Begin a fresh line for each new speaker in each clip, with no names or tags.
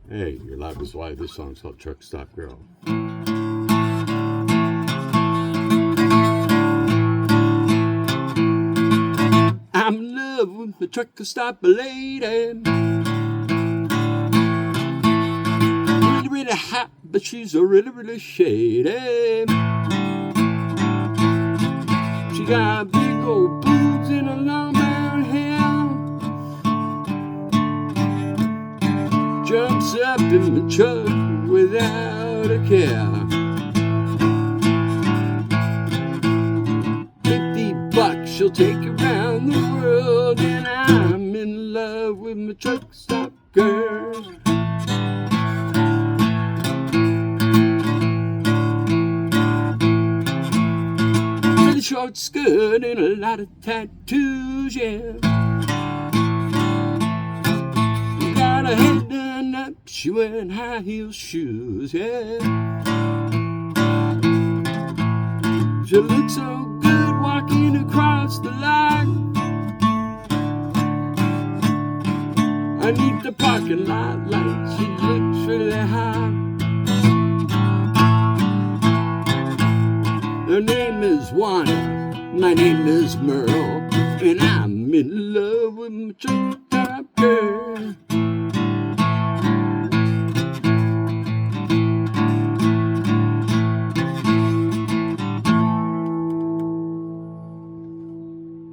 Hey, your life is why this song's called Truck Stop Girl. I'm in love with the truck stop lady. Really, really hot, but she's a really, really shady. She got big old boobs and a long brown hair. Jumps up in the truck without a care. $50, she'll take around the world, and I'm in love with my truck stop girl. Really short skirt and a lot of tattoos, yeah. Got her head done up, she wearing high heel shoes, yeah. She looks so good walking across the line. Underneath the parking lot light, she looks really high. Her name is Wanda, my name is Merle, and I'm in love with my truck stop girl.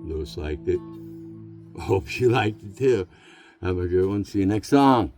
Lewis liked it. I hope you liked it too. Have a good one. See you next song.